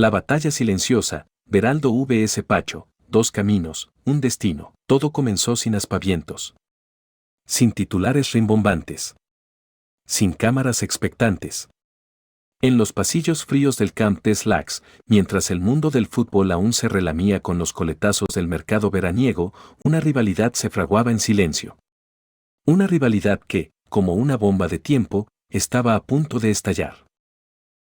La batalla silenciosa, Beraldo vs Pacho, dos caminos, un destino. Todo comenzó sin aspavientos. Sin titulares rimbombantes. Sin cámaras expectantes. En los pasillos fríos del Camp des Lacs, mientras el mundo del fútbol aún se relamía con los coletazos del mercado veraniego, una rivalidad se fraguaba en silencio. Una rivalidad que, como una bomba de tiempo, estaba a punto de estallar.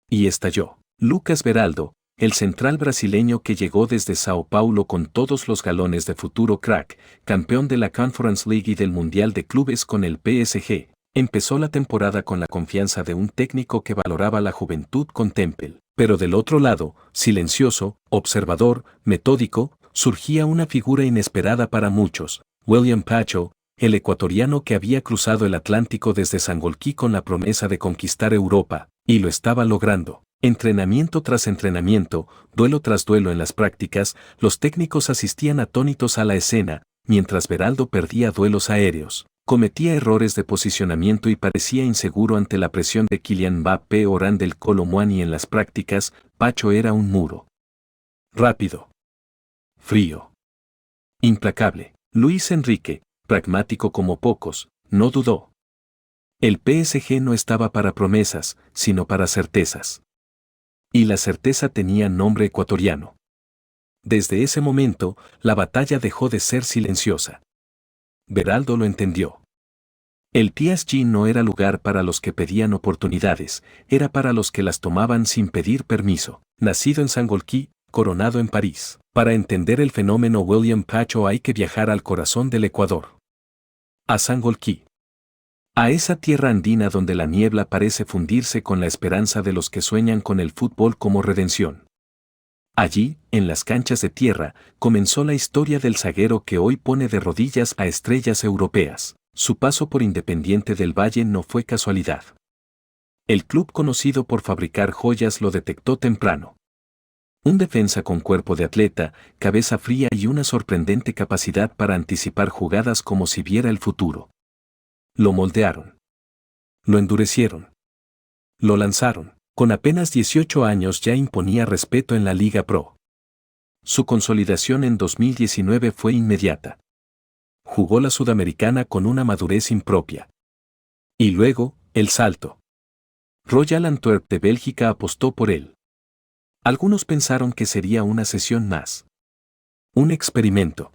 Y estalló. Lucas Beraldo, el central brasileño que llegó desde Sao Paulo con todos los galones de futuro crack, campeón de la Conference League y del Mundial de Clubes con el PSG, empezó la temporada con la confianza de un técnico que valoraba la juventud con Temple. Pero del otro lado, silencioso, observador, metódico, surgía una figura inesperada para muchos, William Pacho, el ecuatoriano que había cruzado el Atlántico desde Sangolquí con la promesa de conquistar Europa, y lo estaba logrando. Entrenamiento tras entrenamiento, duelo tras duelo en las prácticas, los técnicos asistían atónitos a la escena, mientras Beraldo perdía duelos aéreos, cometía errores de posicionamiento y parecía inseguro ante la presión de Kylian Mbappé o Randal Kolo Muani en las prácticas. Pacho era un muro. Rápido. Frío. Implacable. Luis Enrique, pragmático como pocos, no dudó. El PSG no estaba para promesas, sino para certezas. Y la certeza tenía nombre ecuatoriano. Desde ese momento, la batalla dejó de ser silenciosa. Beraldo lo entendió. El PSG no era lugar para los que pedían oportunidades, era para los que las tomaban sin pedir permiso. Nacido en Sangolquí, coronado en París. Para entender el fenómeno William Pacho hay que viajar al corazón del Ecuador. A Sangolquí. A esa tierra andina donde la niebla parece fundirse con la esperanza de los que sueñan con el fútbol como redención. Allí, en las canchas de tierra, comenzó la historia del zaguero que hoy pone de rodillas a estrellas europeas. Su paso por Independiente del Valle no fue casualidad. El club conocido por fabricar joyas lo detectó temprano. Un defensa con cuerpo de atleta, cabeza fría y una sorprendente capacidad para anticipar jugadas como si viera el futuro. Lo moldearon. Lo endurecieron. Lo lanzaron. Con apenas 18 años ya imponía respeto en la Liga Pro. Su consolidación en 2019 fue inmediata. Jugó la Sudamericana con una madurez impropia. Y luego, el salto. Royal Antwerp de Bélgica apostó por él. Algunos pensaron que sería una sesión más. Un experimento.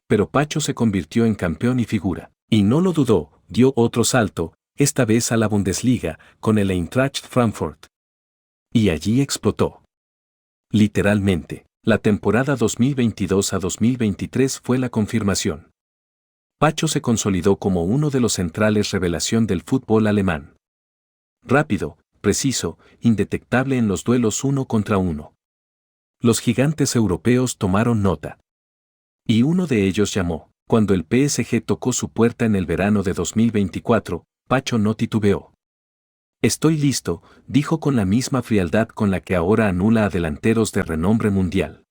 Pero Pacho se convirtió en campeón y figura. Y no lo dudó, dio otro salto, esta vez a la Bundesliga, con el Eintracht Frankfurt. Y allí explotó. Literalmente, la temporada 2022 a 2023 fue la confirmación. Pacho se consolidó como uno de los centrales revelación del fútbol alemán. Rápido, preciso, indetectable en los duelos uno contra uno. Los gigantes europeos tomaron nota. Y uno de ellos llamó. Cuando el PSG tocó su puerta en el verano de 2024, Pacho no titubeó. Estoy listo, dijo con la misma frialdad con la que ahora anula a delanteros de renombre mundial.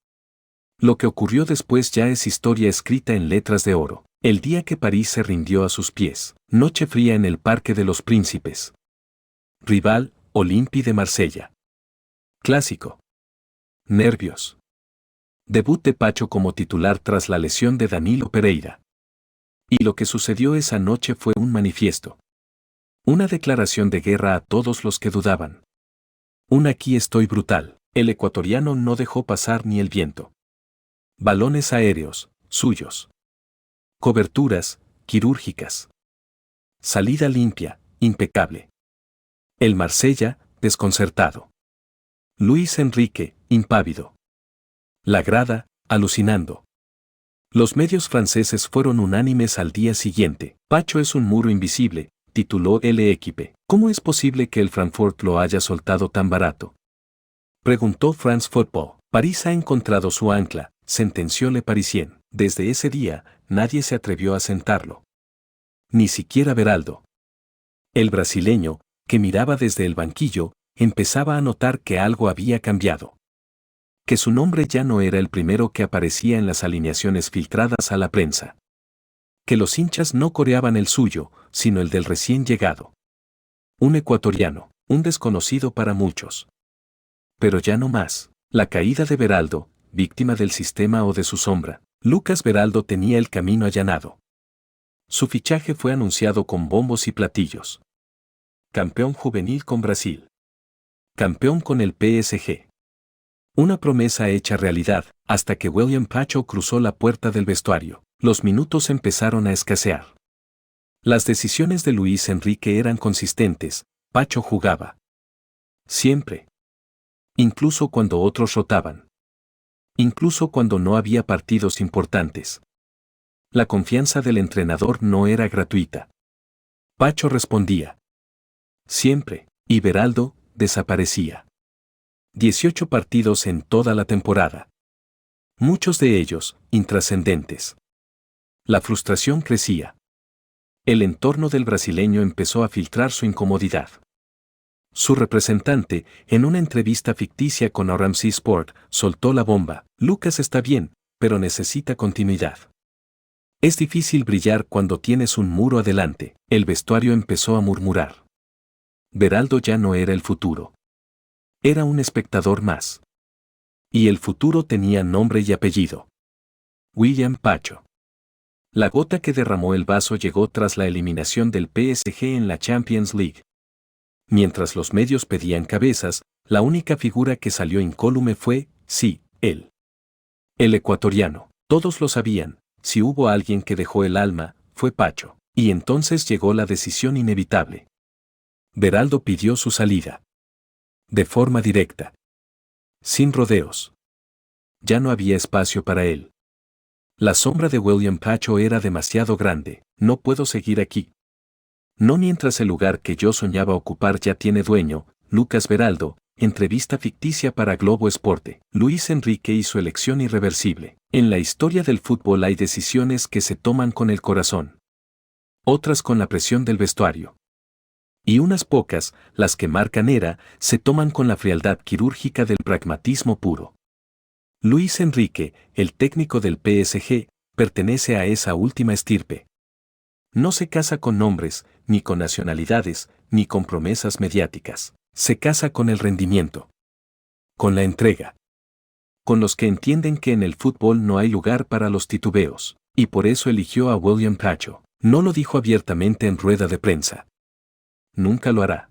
Lo que ocurrió después ya es historia escrita en letras de oro. El día que París se rindió a sus pies, noche fría en el Parque de los Príncipes. Rival, Olympique de Marsella. Clásico. Nervios. Debut de Pacho como titular tras la lesión de Danilo Pereira. Y lo que sucedió esa noche fue un manifiesto. Una declaración de guerra a todos los que dudaban. Un aquí estoy brutal. El ecuatoriano no dejó pasar ni el viento. Balones aéreos, suyos. Coberturas, quirúrgicas. Salida limpia, impecable. El Marsella, desconcertado. Luis Enrique, impávido. La grada, alucinando. Los medios franceses fueron unánimes al día siguiente. Pacho es un muro invisible, tituló L'Équipe. ¿Cómo es posible que el Frankfurt lo haya soltado tan barato? Preguntó France Football. París ha encontrado su ancla, sentenció Le Parisien. Desde ese día, nadie se atrevió a sentarlo. Ni siquiera Beraldo. El brasileño, que miraba desde el banquillo, empezaba a notar que algo había cambiado. Que su nombre ya no era el primero que aparecía en las alineaciones filtradas a la prensa. Que los hinchas no coreaban el suyo, sino el del recién llegado. Un ecuatoriano, un desconocido para muchos. Pero ya no más. La caída de Beraldo, víctima del sistema o de su sombra. Lucas Beraldo tenía el camino allanado. Su fichaje fue anunciado con bombos y platillos. Campeón juvenil con Brasil. Campeón con el PSG. Una promesa hecha realidad, hasta que William Pacho cruzó la puerta del vestuario. Los minutos empezaron a escasear. Las decisiones de Luis Enrique eran consistentes. Pacho jugaba. Siempre. Incluso cuando otros rotaban. Incluso cuando no había partidos importantes. La confianza del entrenador no era gratuita. Pacho respondía. Siempre, y Beraldo desaparecía. 18 partidos en toda la temporada. Muchos de ellos, intrascendentes. La frustración crecía. El entorno del brasileño empezó a filtrar su incomodidad. Su representante, en una entrevista ficticia con RMC Sport, soltó la bomba. Lucas está bien, pero necesita continuidad. Es difícil brillar cuando tienes un muro adelante. El vestuario empezó a murmurar. Beraldo ya no era el futuro. Era un espectador más. Y el futuro tenía nombre y apellido. William Pacho. La gota que derramó el vaso llegó tras la eliminación del PSG en la Champions League. Mientras los medios pedían cabezas, la única figura que salió incólume fue, sí, él. El ecuatoriano. Todos lo sabían. Si hubo alguien que dejó el alma, fue Pacho. Y entonces llegó la decisión inevitable. Beraldo pidió su salida. De forma directa. Sin rodeos. Ya no había espacio para él. La sombra de William Pacho era demasiado grande. No puedo seguir aquí. No mientras el lugar que yo soñaba ocupar ya tiene dueño. Lucas Beraldo, entrevista ficticia para Globo Esporte. Luis Enrique y su elección irreversible. En la historia del fútbol hay decisiones que se toman con el corazón. Otras con la presión del vestuario. Y unas pocas, las que marcan era, se toman con la frialdad quirúrgica del pragmatismo puro. Luis Enrique, el técnico del PSG, pertenece a esa última estirpe. No se casa con nombres, ni con nacionalidades, ni con promesas mediáticas. Se casa con el rendimiento. Con la entrega. Con los que entienden que en el fútbol no hay lugar para los titubeos. Y por eso eligió a William Pacho. No lo dijo abiertamente en rueda de prensa. Nunca lo hará.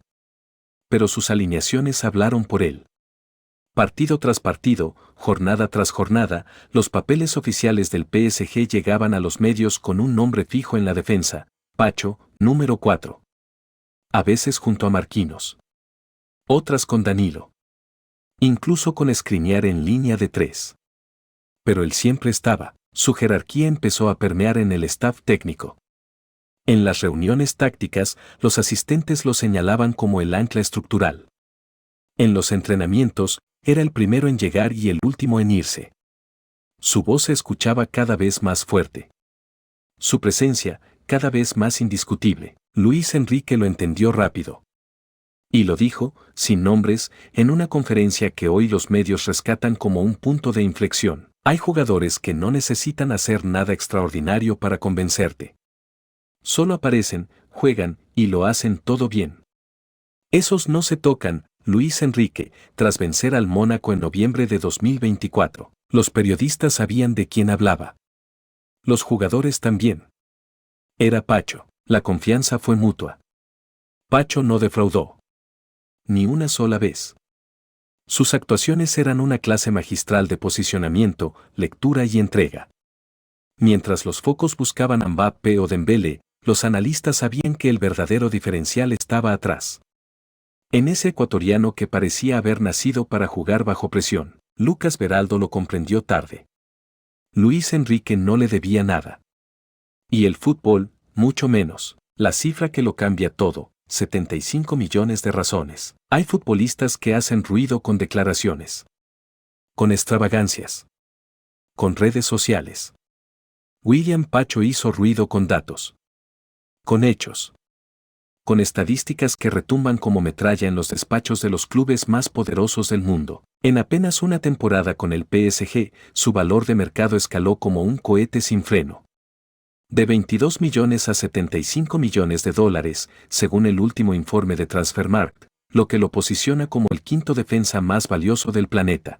Pero sus alineaciones hablaron por él. Partido tras partido, jornada tras jornada, los papeles oficiales del PSG llegaban a los medios con un nombre fijo en la defensa, Pacho, número 4. A veces junto a Marquinhos. Otras con Danilo. Incluso con Skriniar en línea de 3. Pero él siempre estaba. Su jerarquía empezó a permear en el staff técnico. En las reuniones tácticas, los asistentes lo señalaban como el ancla estructural. En los entrenamientos, era el primero en llegar y el último en irse. Su voz se escuchaba cada vez más fuerte. Su presencia, cada vez más indiscutible. Luis Enrique lo entendió rápido. Y lo dijo, sin nombres, en una conferencia que hoy los medios rescatan como un punto de inflexión. Hay jugadores que no necesitan hacer nada extraordinario para convencerte. Solo aparecen, juegan, y lo hacen todo bien. Esos no se tocan. Luis Enrique, tras vencer al Mónaco en noviembre de 2024, los periodistas sabían de quién hablaba. Los jugadores también. Era Pacho. La confianza fue mutua. Pacho no defraudó. Ni una sola vez. Sus actuaciones eran una clase magistral de posicionamiento, lectura y entrega. Mientras los focos buscaban a Mbappé o Dembélé, los analistas sabían que el verdadero diferencial estaba atrás. En ese ecuatoriano que parecía haber nacido para jugar bajo presión, Lucas Beraldo lo comprendió tarde. Luis Enrique no le debía nada. Y el fútbol, mucho menos. La cifra que lo cambia todo, 75 millones de razones. Hay futbolistas que hacen ruido con declaraciones. Con extravagancias. Con redes sociales. William Pacho hizo ruido con datos. Con hechos. Con estadísticas que retumban como metralla en los despachos de los clubes más poderosos del mundo. En apenas una temporada con el PSG, su valor de mercado escaló como un cohete sin freno. De 22 millones a 75 millones de dólares, según el último informe de Transfermarkt, lo que lo posiciona como el quinto defensa más valioso del planeta.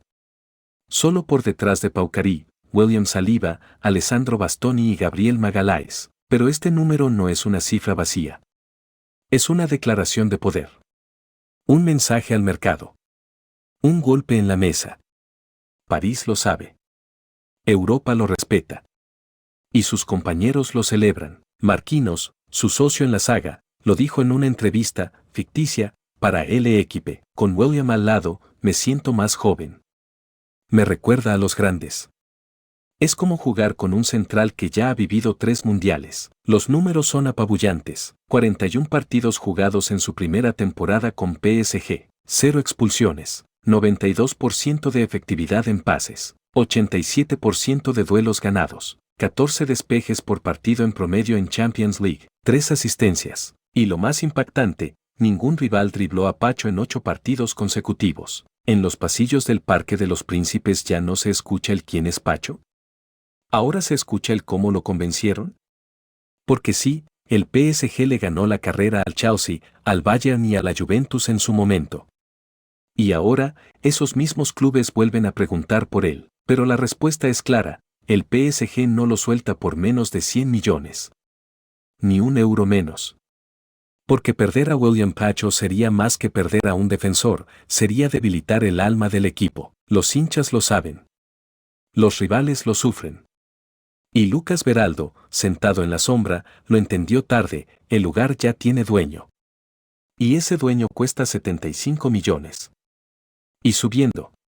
Solo por detrás de Paucarí, William Saliba, Alessandro Bastoni y Gabriel Magalhães. Pero este número no es una cifra vacía. Es una declaración de poder. Un mensaje al mercado. Un golpe en la mesa. París lo sabe. Europa lo respeta. Y sus compañeros lo celebran. Marquinhos, su socio en la saga, lo dijo en una entrevista, ficticia, para L'Équipe. Con William al lado, me siento más joven. Me recuerda a los grandes. Es como jugar con un central que ya ha vivido 3 mundiales. Los números son apabullantes. 41 partidos jugados en su primera temporada con PSG. 0 expulsiones. 92% de efectividad en pases. 87% de duelos ganados. 14 despejes por partido en promedio en Champions League. 3 asistencias. Y lo más impactante, ningún rival dribló a Pacho en 8 partidos consecutivos. ¿En los pasillos del Parque de los Príncipes ya no se escucha el quién es Pacho? ¿Ahora se escucha el cómo lo convencieron? Porque sí, el PSG le ganó la carrera al Chelsea, al Bayern y a la Juventus en su momento. Y ahora, esos mismos clubes vuelven a preguntar por él, pero la respuesta es clara, el PSG no lo suelta por menos de 100 millones. Ni un euro menos. Porque perder a William Pacho sería más que perder a un defensor, sería debilitar el alma del equipo. Los hinchas lo saben. Los rivales lo sufren. Y Lucas Beraldo, sentado en la sombra, lo entendió tarde, el lugar ya tiene dueño. Y ese dueño cuesta 75 millones. Y subiendo.